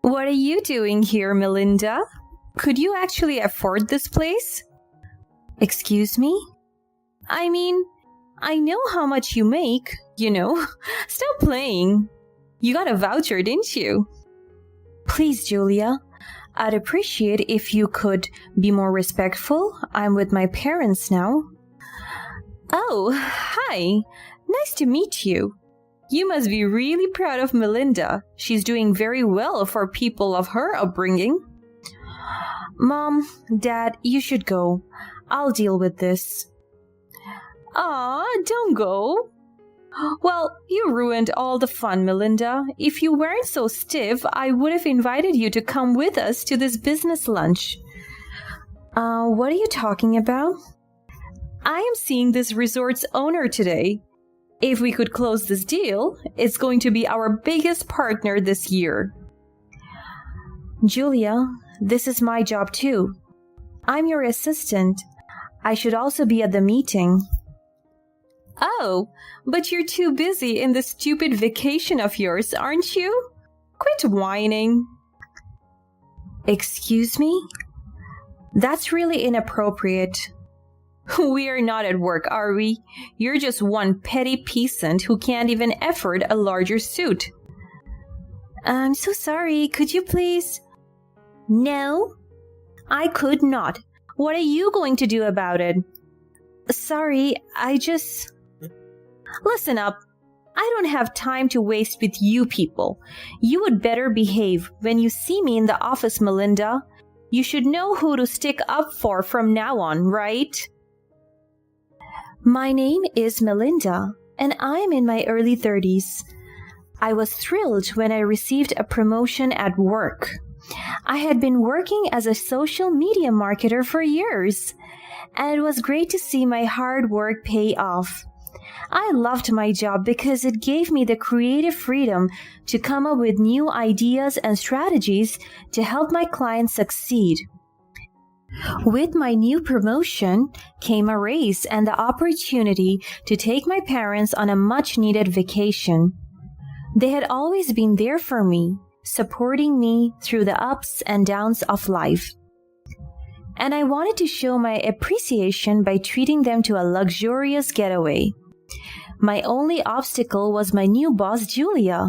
What are you doing here, Melinda? Could you actually afford this place? Excuse me? I mean, I know how much you make, Stop playing. You got a voucher, didn't you? Please, Julia. I'd appreciate if you could be more respectful. I'm with my parents now. Oh, hi. Nice to meet you. You must be really proud of Melinda. She's doing very well for people of her upbringing. Mom, Dad, you should go. I'll deal with this. Aw, don't go. Well, you ruined all the fun, Melinda. If you weren't so stiff, I would have invited you to come with us to this business lunch. What are you talking about? I am seeing this resort's owner today. If we could close this deal, it's going to be our biggest partner this year. Julia, this is my job too. I'm your assistant. I should also be at the meeting. Oh, but you're too busy in this stupid vacation of yours, aren't you? Quit whining. Excuse me? That's really inappropriate. We are not at work, are we? You're just one petty peasant who can't even afford a larger suit. I'm so sorry. Could you please? No, I could not. What are you going to do about it? Sorry, Listen up. I don't have time to waste with you people. You would better behave when you see me in the office, Melinda. You should know who to stick up for from now on, right? My name is Melinda, and I'm in my early 30s. I was thrilled when I received a promotion at work. I had been working as a social media marketer for years, and it was great to see my hard work pay off. I loved my job because it gave me the creative freedom to come up with new ideas and strategies to help my clients succeed. With my new promotion came a raise and the opportunity to take my parents on a much-needed vacation. They had always been there for me, supporting me through the ups and downs of life. And I wanted to show my appreciation by treating them to a luxurious getaway. My only obstacle was my new boss, Julia.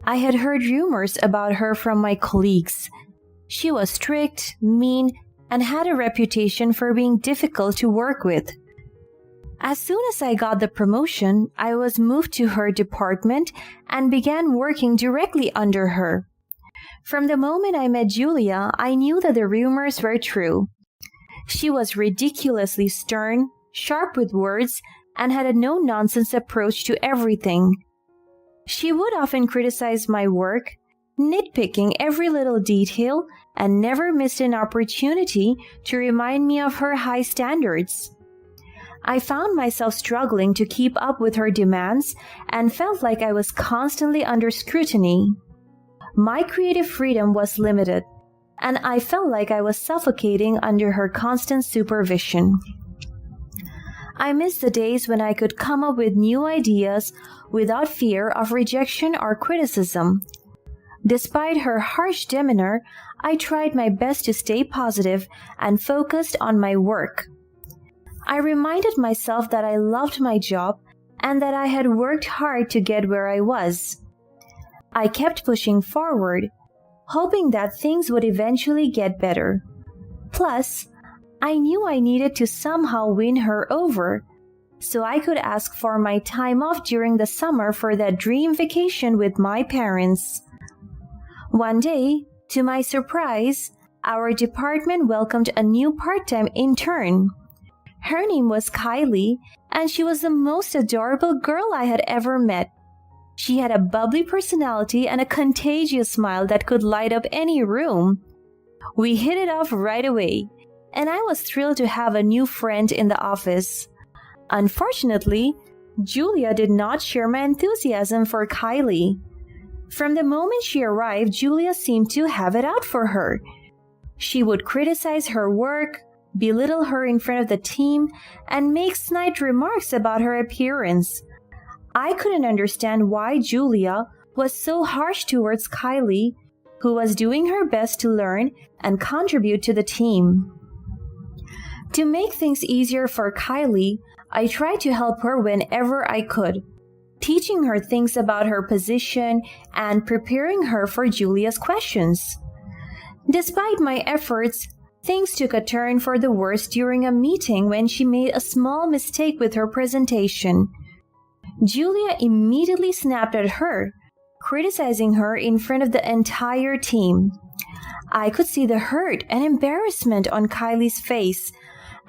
I had heard rumors about her from my colleagues. She was strict, mean, and had a reputation for being difficult to work with. As soon as I got the promotion, I was moved to her department and began working directly under her. From the moment I met Julia, I knew that the rumors were true. She was ridiculously stern, sharp with words, and had a no-nonsense approach to everything. She would often criticize my work, nitpicking every little detail, and never missed an opportunity to remind me of her high standards. I found myself struggling to keep up with her demands and felt like I was constantly under scrutiny. My creative freedom was limited, and I felt like I was suffocating under her constant supervision. I missed the days when I could come up with new ideas without fear of rejection or criticism. Despite her harsh demeanor, I tried my best to stay positive and focused on my work. I reminded myself that I loved my job and that I had worked hard to get where I was. I kept pushing forward, hoping that things would eventually get better. Plus, I knew I needed to somehow win her over, so I could ask for my time off during the summer for that dream vacation with my parents. One day, to my surprise, our department welcomed a new part-time intern. Her name was Kylie, and she was the most adorable girl I had ever met. She had a bubbly personality and a contagious smile that could light up any room. We hit it off right away, and I was thrilled to have a new friend in the office. Unfortunately, Julia did not share my enthusiasm for Kylie. From the moment she arrived, Julia seemed to have it out for her. She would criticize her work, belittle her in front of the team, and make snide remarks about her appearance. I couldn't understand why Julia was so harsh towards Kylie, who was doing her best to learn and contribute to the team. To make things easier for Kylie, I tried to help her whenever I could, teaching her things about her position and preparing her for Julia's questions. Despite my efforts, things took a turn for the worse during a meeting when she made a small mistake with her presentation. Julia immediately snapped at her, criticizing her in front of the entire team. I could see the hurt and embarrassment on Kylie's face,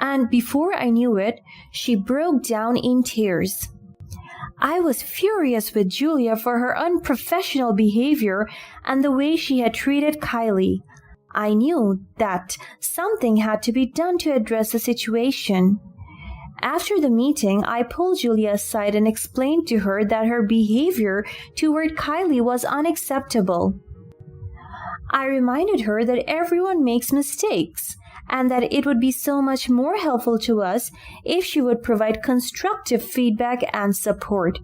and before I knew it, she broke down in tears. I was furious with Julia for her unprofessional behavior and the way she had treated Kylie. I knew that something had to be done to address the situation. After the meeting, I pulled Julia aside and explained to her that her behavior toward Kylie was unacceptable. I reminded her that everyone makes mistakes and that it would be so much more helpful to us if she would provide constructive feedback and support.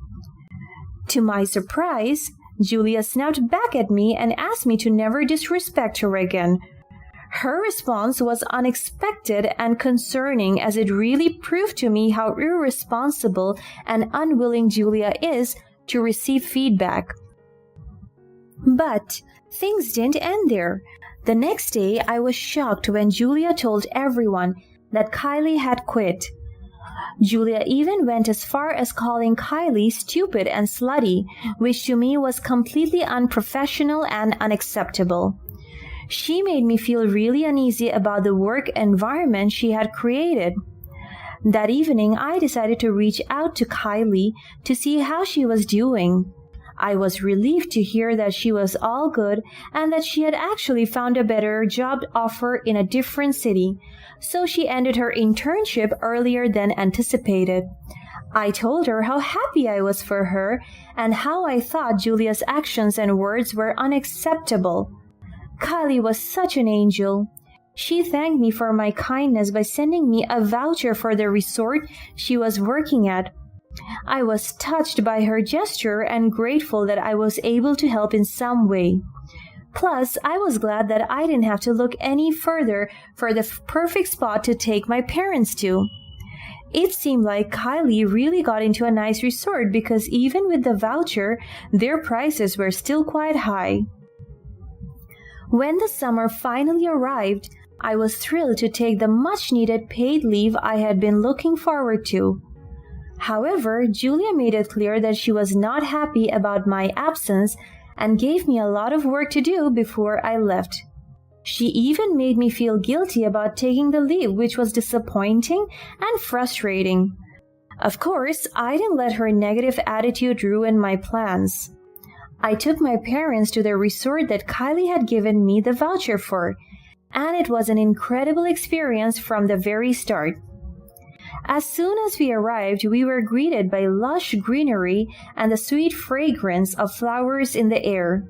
To my surprise, Julia snapped back at me and asked me to never disrespect her again. Her response was unexpected and concerning, as it really proved to me how irresponsible and unwilling Julia is to receive feedback. But things didn't end there. The next day, I was shocked when Julia told everyone that Kylie had quit. Julia even went as far as calling Kylie stupid and slutty, which to me was completely unprofessional and unacceptable. She made me feel really uneasy about the work environment she had created. That evening, I decided to reach out to Kylie to see how she was doing. I was relieved to hear that she was all good and that she had actually found a better job offer in a different city, so she ended her internship earlier than anticipated. I told her how happy I was for her and how I thought Julia's actions and words were unacceptable. Kylie was such an angel. She thanked me for my kindness by sending me a voucher for the resort she was working at. I was touched by her gesture and grateful that I was able to help in some way. Plus, I was glad that I didn't have to look any further for the perfect spot to take my parents to. It seemed like Kylie really got into a nice resort because even with the voucher, their prices were still quite high. When the summer finally arrived, I was thrilled to take the much-needed paid leave I had been looking forward to. However, Julia made it clear that she was not happy about my absence and gave me a lot of work to do before I left. She even made me feel guilty about taking the leave, which was disappointing and frustrating. Of course, I didn't let her negative attitude ruin my plans. I took my parents to the resort that Kylie had given me the voucher for, and it was an incredible experience from the very start. As soon as we arrived, we were greeted by lush greenery and the sweet fragrance of flowers in the air.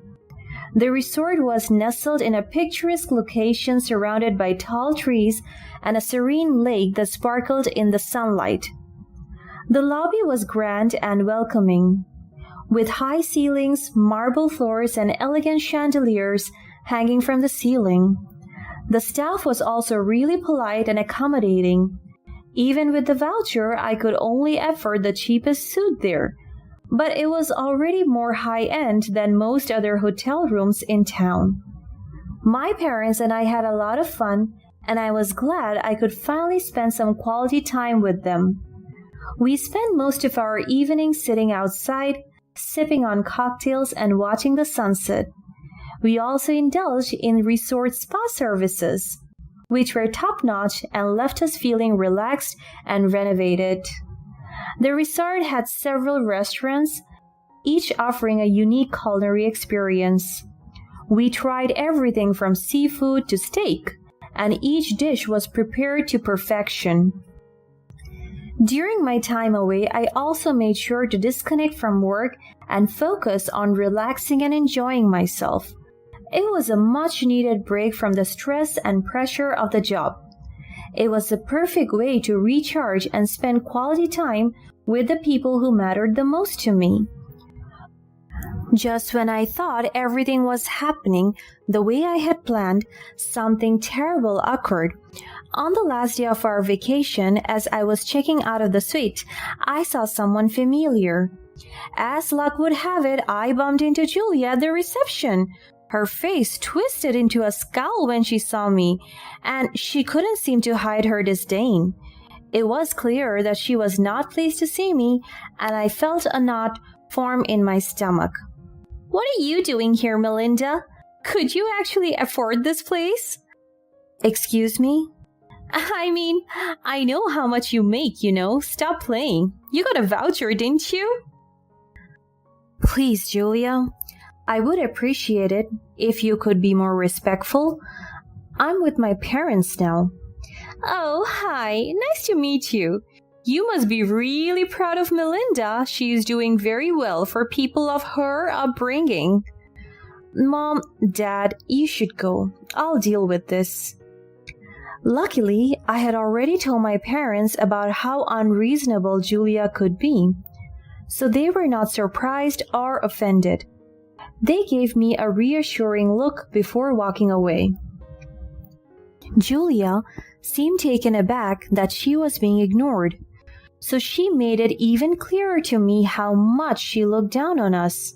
The resort was nestled in a picturesque location surrounded by tall trees and a serene lake that sparkled in the sunlight. The lobby was grand and welcoming, with high ceilings, marble floors, and elegant chandeliers hanging from the ceiling. The staff was also really polite and accommodating. Even with the voucher, I could only afford the cheapest suite there, but it was already more high-end than most other hotel rooms in town. My parents and I had a lot of fun, and I was glad I could finally spend some quality time with them. We spent most of our evenings sitting outside, sipping on cocktails and watching the sunset. We also indulged in resort spa services, which were top-notch and left us feeling relaxed and renovated. The resort had several restaurants, each offering a unique culinary experience. We tried everything from seafood to steak, and each dish was prepared to perfection. During my time away, I also made sure to disconnect from work and focus on relaxing and enjoying myself. It was a much-needed break from the stress and pressure of the job. It was the perfect way to recharge and spend quality time with the people who mattered the most to me. Just when I thought everything was happening the way I had planned, something terrible occurred. On the last day of our vacation, as I was checking out of the suite, I saw someone familiar. As luck would have it, I bumped into Julia at the reception. Her face twisted into a scowl when she saw me, and she couldn't seem to hide her disdain. It was clear that she was not pleased to see me, and I felt a knot form in my stomach. "What are you doing here, Melinda? Could you actually afford this place?" "Excuse me?" I know how much you make, Stop playing. You got a voucher, didn't you?" "Please, Julia, I would appreciate it if you could be more respectful. I'm with my parents now." "Oh, hi. Nice to meet you. You must be really proud of Melinda. She is doing very well for people of her upbringing." "Mom, Dad, you should go. I'll deal with this." Luckily, I had already told my parents about how unreasonable Julia could be, so they were not surprised or offended. They gave me a reassuring look before walking away. Julia seemed taken aback that she was being ignored, so she made it even clearer to me how much she looked down on us.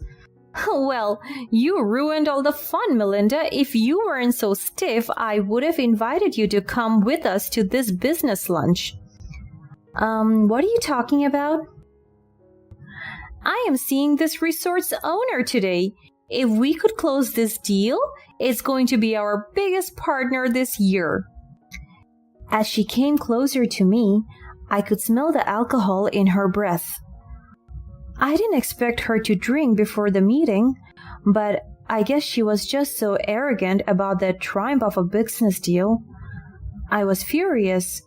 "Well, you ruined all the fun, Melinda. If you weren't so stiff, I would have invited you to come with us to this business lunch." What are you talking about?" "I am seeing this resort's owner today. If we could close this deal, it's going to be our biggest partner this year." As she came closer to me, I could smell the alcohol in her breath. I didn't expect her to drink before the meeting, but I guess she was just so arrogant about the triumph of a business deal. I was furious.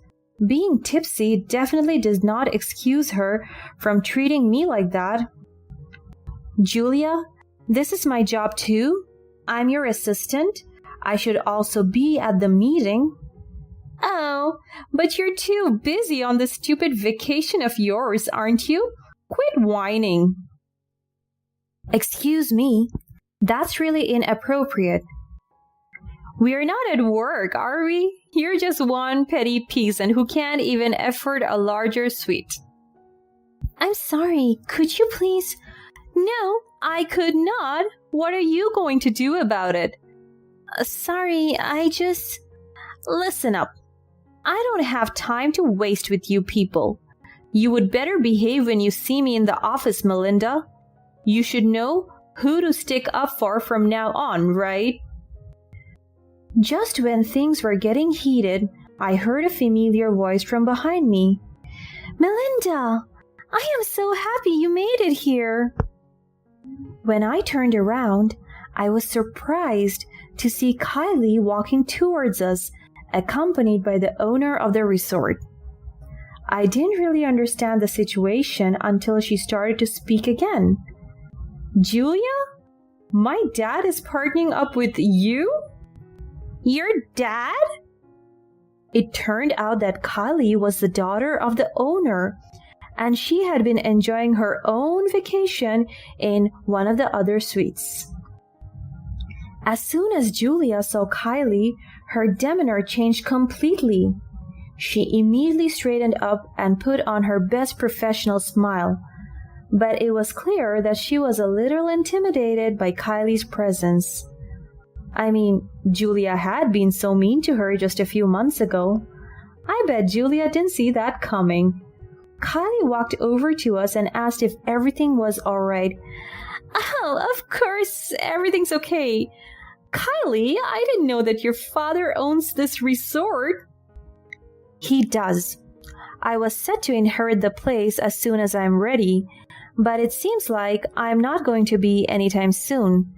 Being tipsy definitely does not excuse her from treating me like that. "Julia, this is my job too. I'm your assistant. I should also be at the meeting." "Oh, but you're too busy on this stupid vacation of yours, aren't you? Quit whining." "Excuse me, that's really inappropriate." "We're not at work, are we? You're just one petty peasant who can't even afford a larger suite." "I'm sorry, could you please—" "No, I could not. What are you going to do about it?" Sorry, Listen up. I don't have time to waste with you people. You would better behave when you see me in the office, Melinda. You should know who to stick up for from now on, right?" Just when things were getting heated, I heard a familiar voice from behind me. "Melinda, I am so happy you made it here." When I turned around, I was surprised to see Kylie walking towards us, accompanied by the owner of the resort. I didn't really understand the situation until she started to speak again. "Julia? My dad is partnering up with you?" "Your dad?" It turned out that Kylie was the daughter of the owner, and she had been enjoying her own vacation in one of the other suites. As soon as Julia saw Kylie, her demeanor changed completely. She immediately straightened up and put on her best professional smile, but it was clear that she was a little intimidated by Kylie's presence. Julia had been so mean to her just a few months ago. I bet Julia didn't see that coming. Kylie walked over to us and asked if everything was all right. "Oh, of course, everything's okay. Kylie, I didn't know that your father owns this resort." "He does. I was set to inherit the place as soon as I'm ready, but it seems like I'm not going to be anytime soon."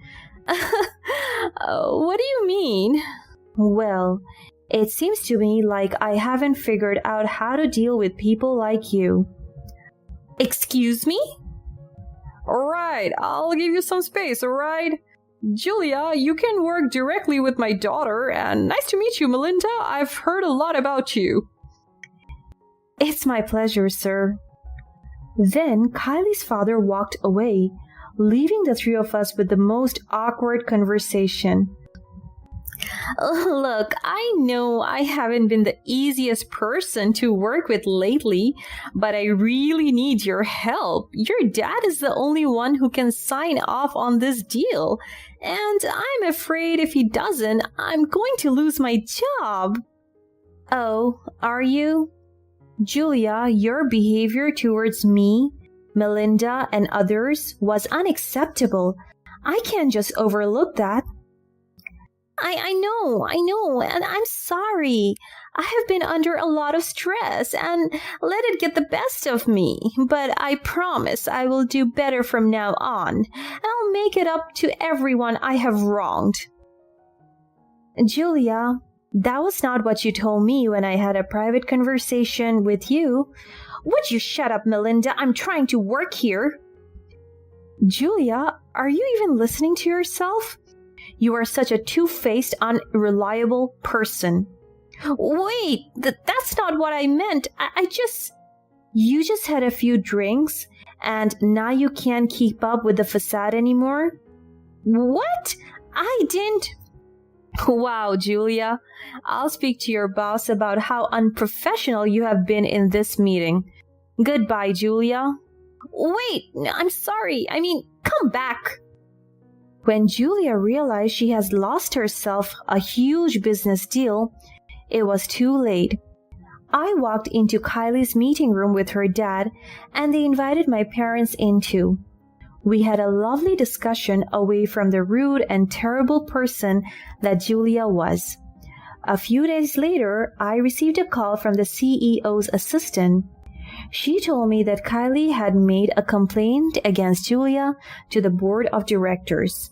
"What do you mean?" "Well, it seems to me like I haven't figured out how to deal with people like you." "Excuse me?" "All right, I'll give you some space, all right? Julia, you can work directly with my daughter, and nice to meet you, Melinda. I've heard a lot about you." "It's my pleasure, sir." Then Kylie's father walked away, leaving the three of us with the most awkward conversation. Look, I know I haven't been the easiest person to work with lately, but I really need your help. Your dad is the only one who can sign off on this deal, and I'm afraid if he doesn't, I'm going to lose my job. Oh, are you? Julia, your behavior towards me, Melinda, and others was unacceptable. I can't just overlook that. I know, and I'm sorry. I have been under a lot of stress and let it get the best of me, but I promise I will do better from now on, and I'll make it up to everyone I have wronged. Julia, that was not what you told me when I had a private conversation with you. Would you shut up, Melinda? I'm trying to work here. Julia, are you even listening to yourself? You are such a two-faced, unreliable person. Wait, that's not what I meant. You just had a few drinks, and now you can't keep up with the facade anymore? What? I didn't... Wow, Julia. I'll speak to your boss about how unprofessional you have been in this meeting. Goodbye, Julia. Wait, I'm sorry. Come back. When Julia realized she has lost herself a huge business deal, it was too late. I walked into Kylie's meeting room with her dad, and they invited my parents in too. We had a lovely discussion away from the rude and terrible person that Julia was. A few days later, I received a call from the CEO's assistant. She told me that Kylie had made a complaint against Julia to the board of directors.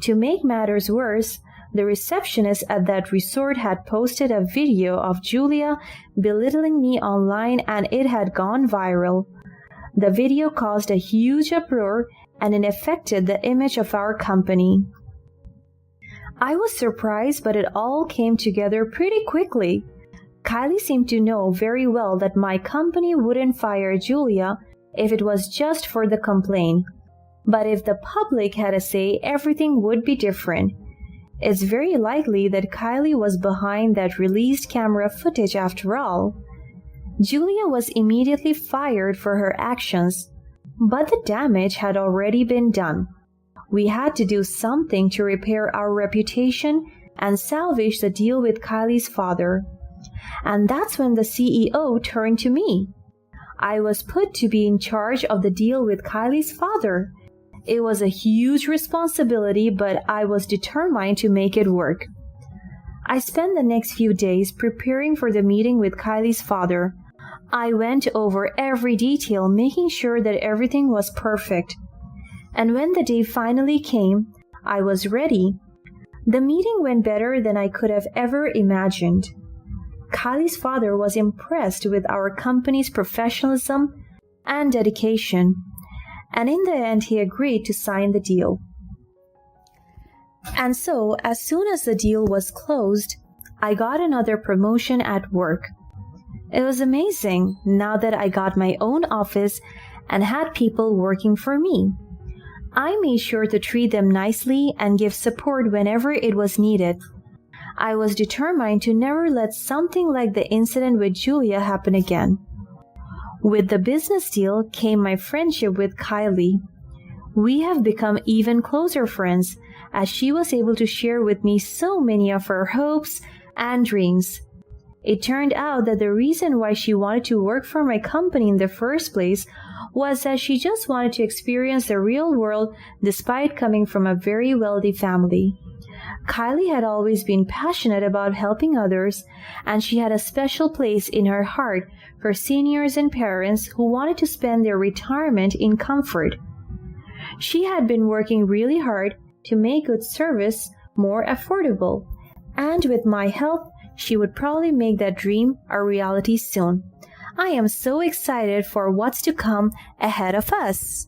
To make matters worse, the receptionist at that resort had posted a video of Julia belittling me online, and it had gone viral. The video caused a huge uproar, and it affected the image of our company. I was surprised, but it all came together pretty quickly. Kylie seemed to know very well that my company wouldn't fire Julia if it was just for the complaint. But if the public had a say, everything would be different. It's very likely that Kylie was behind that released camera footage after all. Julia was immediately fired for her actions, but the damage had already been done. We had to do something to repair our reputation and salvage the deal with Kylie's father. And that's when the CEO turned to me. I was put to be in charge of the deal with Kylie's father. It was a huge responsibility, but I was determined to make it work. I spent the next few days preparing for the meeting with Kylie's father. I went over every detail, making sure that everything was perfect. And when the day finally came, I was ready. The meeting went better than I could have ever imagined. Kylie's father was impressed with our company's professionalism and dedication, and in the end he agreed to sign the deal. And so, as soon as the deal was closed, I got another promotion at work. It was amazing now that I got my own office and had people working for me. I made sure to treat them nicely and give support whenever it was needed. I was determined to never let something like the incident with Julia happen again. With the business deal came my friendship with Kylie. We have become even closer friends, as she was able to share with me so many of her hopes and dreams. It turned out that the reason why she wanted to work for my company in the first place was that she just wanted to experience the real world despite coming from a very wealthy family. Kylie had always been passionate about helping others, and she had a special place in her heart for seniors and parents who wanted to spend their retirement in comfort. She had been working really hard to make good service more affordable, and with my help, she would probably make that dream a reality soon. I am so excited for what's to come ahead of us.